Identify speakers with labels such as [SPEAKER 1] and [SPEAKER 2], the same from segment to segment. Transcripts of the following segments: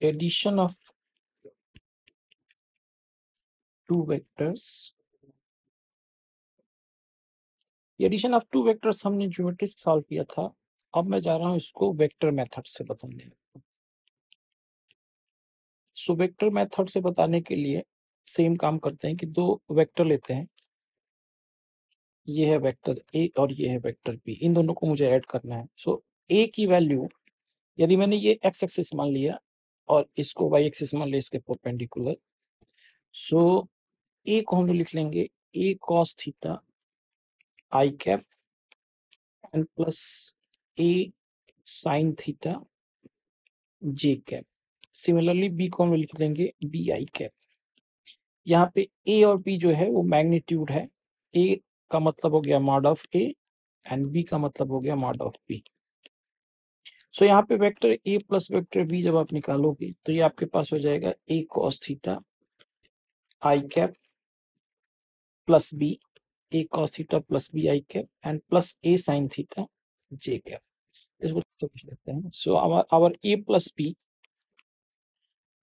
[SPEAKER 1] Addition of two vectors, addition of two vectors हमने geometry से solve किया था। अब मैं जा रहा हूं इसको वेक्टर मेथड से बताने। सो वेक्टर मेथड से बताने के लिए सेम काम करते हैं कि दो वेक्टर लेते हैं, ये है वेक्टर ए और ये है वेक्टर बी, इन दोनों को मुझे ऐड करना है। सो ए की वैल्यू, यदि मैंने ये एक्स एक्सिस मान लिया और इसको वाई एक्सिस मान लिया इसके परपेंडिकुलर, सो ए को हम लोग लिख लेंगे A cos theta I cap and plus A sine theta J cap. Similarly B को हम लिख देंगे बी आई कैप। यहाँ पे ए और बी जो है वो मैग्नीट्यूड है, ए का मतलब हो गया mod of A and B का मतलब हो गया मॉड ऑफ बी। सो यहाँ पे vector A plus vector B जब आप निकालोगे तो ये आपके पास हो जाएगा A cos theta I cap plus B, A cos theta plus B I cap and plus A sine theta J cap. इसको समझ लेते हैं। So our A plus B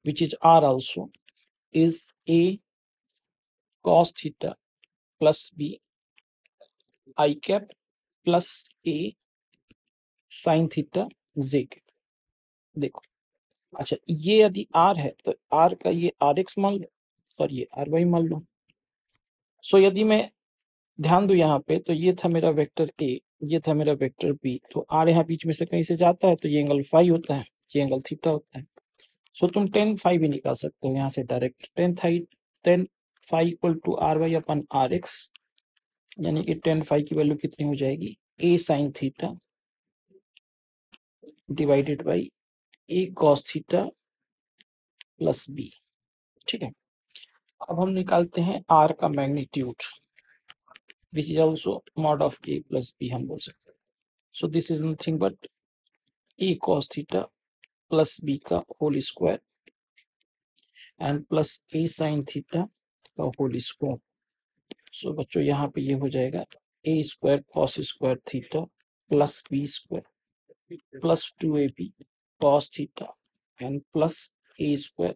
[SPEAKER 1] which is r also is a cos theta plus b I cap plus a sin theta j cap। देखो, अच्छा ये यदि r है तो r का ये rx मान लो और ये ry मान लो। सो यदि मैं ध्यान दूं यहाँ पे, तो ये था मेरा वेक्टर a, ये था मेरा वेक्टर b, तो r यहाँ बीच में से कहीं से जाता है तो ये एंगल फाई होता है, ये एंगल थीटा होता है। सो तुम टेन फाई भी निकाल सकते हो यहाँ से direct, tan phi equal to R Y upon R X, यानी कि टेन फाई की वैल्यू कितनी हो जाएगी A sine theta divided by A cos theta plus B. ठीक है, अब हम निकालते हैं आर का magnitude which is also mod of A plus B हम बोल सकते हैं। So this is nothing but A cos theta plus B का whole square and plus A sine theta का होल स्क्वायर। सो बच्चों यहाँ पे ये हो जाएगा A square cos square theta plus B square plus 2ab cos theta and plus A square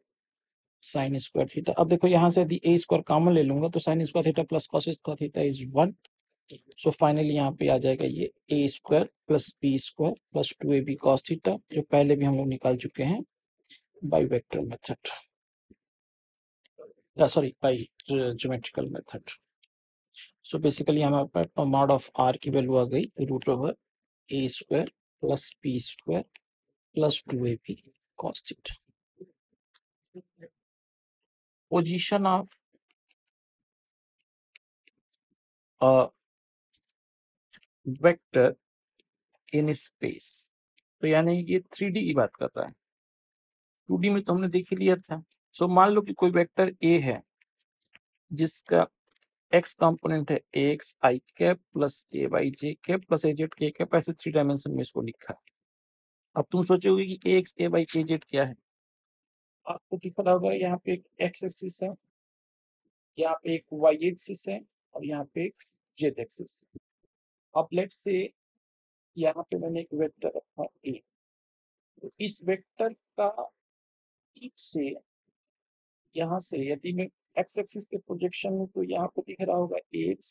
[SPEAKER 1] sine square theta. अब देखो यहाँ से यदि ए स्क्वायर कॉमन ले लूंगा तो sine square theta plus cos square theta is 1। So finally यहाँ पे आ जाएगा ये a square plus B square plus 2ab cos theta, जो पहले भी हम लोग निकाल चुके हैं by vector method, sorry by geometrical method. So basically हमारे पास मॉड ऑफ आर की वैल्यू आ गई root over a square plus B square plus 2ab cos theta। Position of a vector in space, तो यानी ये 3D की बात कर रहा है, 2D में तो हमने देख ही लिया था। सो मान लो कि कोई वेक्टर ए है जिसका एक्स कंपोनेंट है x i cap plus A y j cap plus A Z के कैप, ऐसे 3 डायमेंशन में इसको लिखा है। अब तुम सोचोगे कि ए x a Y A Z क्या है, आपको दिख रहा होगा यहाँ पे एक एक्स एक्सिस है, यहाँ पे एक वाई एक्सिस है और यहाँ पे एक जेड एक्सिस। अब लेट्स से यहाँ पे मैंने एक वेक्टर रखा ए, तो इस वेक्टर का टिप से यहाँ से यदि मैं एक्स एक्सिस के प्रोजेक्शन में, तो यहाँ पे दिख रहा होगा एक्स।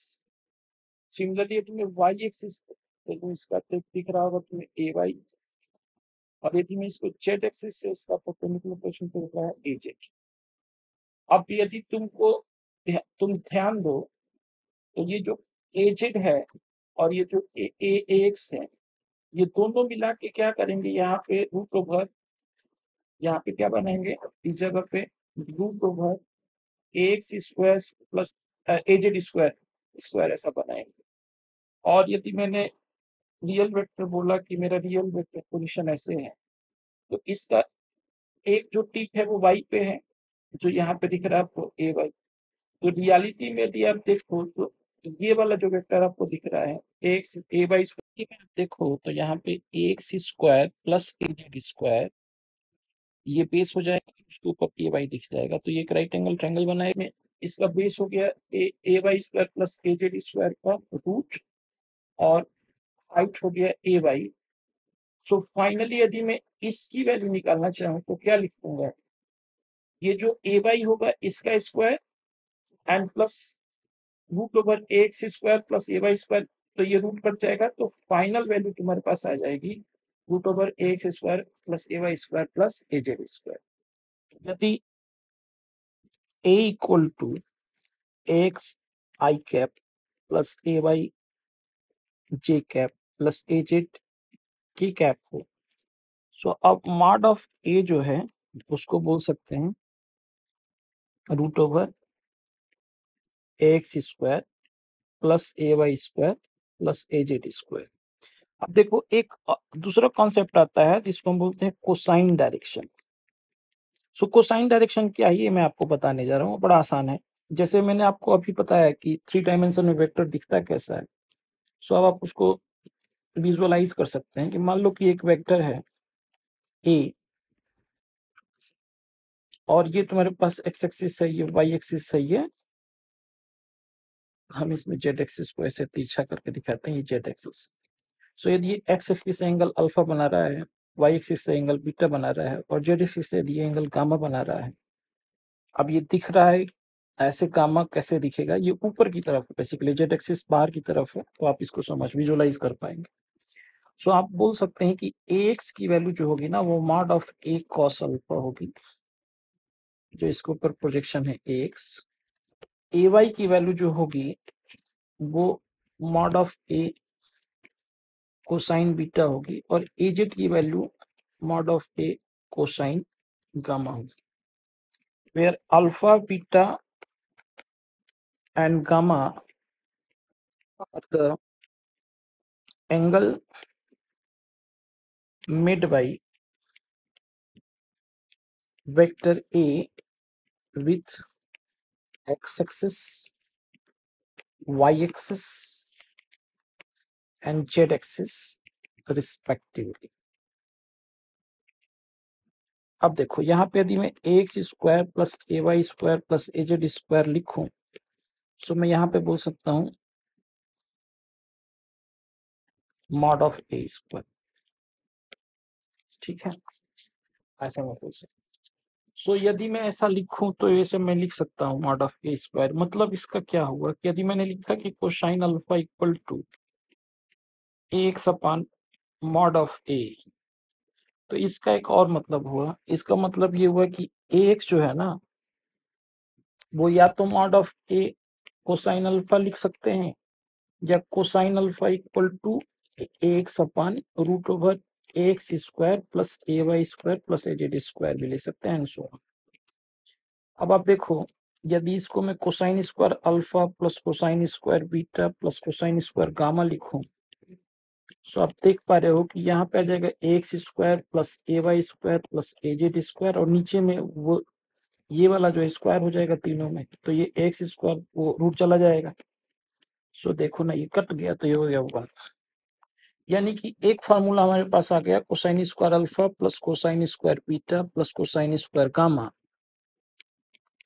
[SPEAKER 1] सिमिलरली यदि मैं वाई एक्सिस तो इसका टिप दिख रहा होगा तुम्हें ए वाई, और यदि मैं इसको जेड एक्सिस से इसका परपेंडिकुलर पोजीशन पे दिख रहा है ए जेड। अब यदि तुम ध्यान दो तो ये जो ए जेड है और ये जो ए एक्स है, ये दोनों मिला के क्या करेंगे, यहाँ पे रूट ओवर, यहाँ पे क्या बनाएंगे इस जगह पे root over x square plus ए जेड स्क्वायर स्क्वायर ऐसा बनाएंगे। और यदि मैंने रियल वेक्टर बोला कि मेरा रियल वेक्टर पोजीशन ऐसे है, तो इसका एक जो टिप है वो वाई पे है, जो यहाँ पे दिख रहा है आपको ए वाई। तो रियलिटी में यदि आप देखो तो ये वाला जो वेक्टर आपको दिख रहा है एक्स ए वाई स्क्वायर, देखो तो यहाँ पे एक्स स्क्वायर प्लस ए जेड स्क्वायर ये बेस हो जाएगा, उसके ऊपर ए वाई दिख जाएगा, तो ये एक राइट एंगल ट्रायंगल बनाएंगे। इसका बेस हो गया ए वाई स्क्वायर प्लस ए जेड स्क्वायर का रूट, और हाइट हो गया ए वाई, सो फाइनली यदि मैं इसकी वैल्यू निकालना चाहूँ तो क्या लिखूंगा, ये जो ए वाई होगा इसका square and plus root over A x square plus A Y square, तो ये रूट कट जाएगा तो फाइनल वैल्यू तुम्हारे पास आ जाएगी रूट ओवर ए एक्स स्क्वायर प्लस ए वाई स्क्वायर प्लस ए जेड स्क्वायर। यदि a equal to x i cap plus A y j cap plus A z k cap हो, सो अब mod of ए जो है उसको बोल सकते हैं रूट ओवर ए x square plus ए Y square plus ए Z square. अब देखो एक दूसरा कॉन्सेप्ट आता है जिसको हम बोलते हैं कोसाइन डायरेक्शन। सो कोसाइन डायरेक्शन क्या है ये मैं आपको बताने जा रहा हूँ, बड़ा आसान है। जैसे मैंने आपको अभी बताया कि 3 डायमेंशन में वेक्टर दिखता कैसा है, सो अब आप उसको विजुअलाइज कर सकते हैं कि मान लो कि एक वेक्टर है ए और ये तुम्हारे पास एक्स एक्सिस है, ये वाई एक्सिस है, ये हम इसमें जेड एक्सिस को ऐसे तिरछा करके दिखाते हैं, ये जेड एक्सिस। सो यदि ये एक्स एक्सिस से एंगल अल्फा बना रहा है, वाई एक्सिस से एंगल बीटा बना रहा है और जेड एक्सिस से यदि एंगल गामा बना रहा है, अब ये दिख रहा है ऐसे, गामा कैसे दिखेगा, ये ऊपर की तरफ बेसिकली, जेड एक्सिस बाहर की तरफ है, तो आप इसको समझ विजुअलाइज कर पाएंगे। सो आप बोल सकते हैं कि एक्स की वैल्यू जो होगी ना वो mod of a cos alpha होगी, जो इसके ऊपर प्रोजेक्शन है एक्स। ए वाई की वैल्यू जो होगी वो mod of A cosine beta होगी और ए जेड की value mod of A cosine gamma होगी, where alpha beta and gamma are the angle made by vector A with x-axis, y-axis and z-axis respectively। अब देखो यहाँ पे यदि मैं ax स्क्वायर प्लस ए वाई स्क्वायर प्लस ए Z square लिखूं, सो मैं यहाँ पे बोल सकता हूँ मॉड ऑफ ए स्क्वायर, ठीक है, ऐसा मैं बोल सकता हूँ। सो यदि मैं ऐसा लिखूं तो ऐसे मैं लिख सकता हूँ मॉड ऑफ ए स्क्वायर, मतलब इसका क्या हुआ कि यदि मैंने लिखा कि cosine alpha equal to x upon mod of ए, तो इसका एक और मतलब हुआ, इसका मतलब ये हुआ कि एक्स जो है ना वो या तो mod of A cosine alpha लिख सकते हैं या cosine alpha equal to x upon root over x square plus A Y square plus A Z square भी ले सकते हैं, सो अब आप देखो यदि इसको मैं cosine square alpha plus cosine square beta plus cosine square gamma लिखूं, सो आप देख पा रहे हो कि यहाँ पे आ जाएगा एक्स स्क्वायर प्लस ए वाई स्क्वायर प्लस ए जेड स्क्वायर और नीचे में वो ये वाला जो स्क्वायर हो जाएगा तीनों में, तो ये एक्स स्क्वायर वो रूट चला जाएगा। सो देखो ना ये कट गया तो ये हो गया 1, यानी कि एक फार्मूला हमारे पास आ गया cosine square alpha plus cosine square beta plus cosine square gamma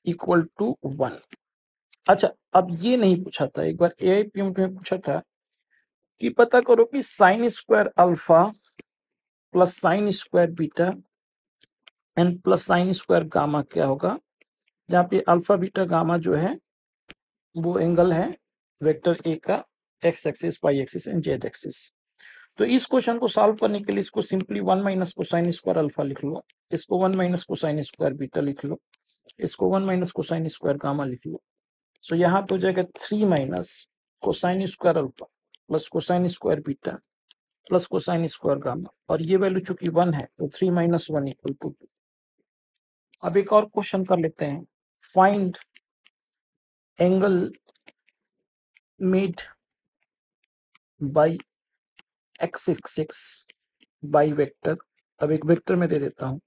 [SPEAKER 1] equal to 1। अच्छा अब ये नहीं पूछा था, एक बार एआईपीएम में पूछा था कि पता करो कि sine square alpha plus sine square beta and plus sine square gamma क्या होगा, जहाँ पे अल्फा बीटा गामा जो है वो एंगल है वेक्टर ए का X axis Y axis and Z axis. तो इस क्वेश्चन को सॉल्व करने के लिए इसको simply 1 minus cosine square alpha लिख लो, इसको 1 माइनस कोसाइन स्क्वायर बीटा लिख लो, इसको 1 माइनस कोसाइन स्क्वायर गामा लिख लो। सो यहाँ पे हो जाएगा 3 minus cosine square alpha plus cosine square beta plus cosine square gamma, और ये वैल्यू चूंकि 1 है तो 3 माइनस 1 इक्वल टू 2। अब एक और क्वेश्चन कर लेते हैं, find angle made by x axis by vector. अब एक वेक्टर में दे देता हूँ,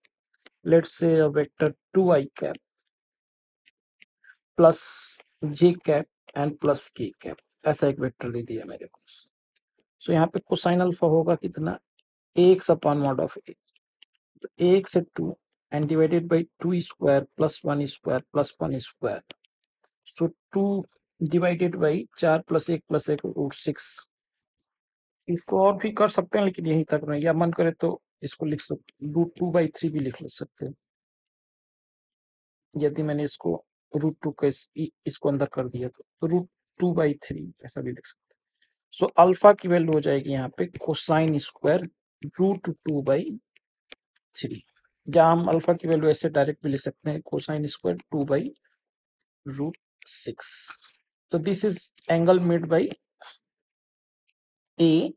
[SPEAKER 1] let's say vector 2i cap plus J cap and plus के कैप, ऐसा एक वेक्टर दे दिया मेरे को। सो यहाँ पे कोसाइन अल्फा होगा कितना, एक्स अपॉन मॉड ऑफ ए, तो एक से 2 and divided by 2 square plus 1 square plus 1 square, so 2 divided by 4 plus 1 root 6 इसको और भी कर सकते हैं लेकिन यहीं तक नहीं, या मन करे तो इसको लिख सकते, √2/3 भी लिख सकते हैं। यदि मैंने इसको √2 का इसको अंदर कर दिया तो √2/3 ऐसा भी लिख सकते हैं। सो अल्फा की वैल्यू हो जाएगी यहाँ पे कोसाइन स्क्वायर √2/3, या हम अल्फा की वैल्यू ऐसे डायरेक्ट भी लिख सकते हैं कोसाइन स्क्वायर 2/√6। तो this is angle made by A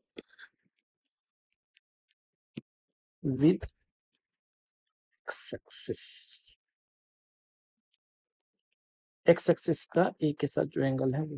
[SPEAKER 1] with x axis. X axis का ए के साथ जो एंगल है वो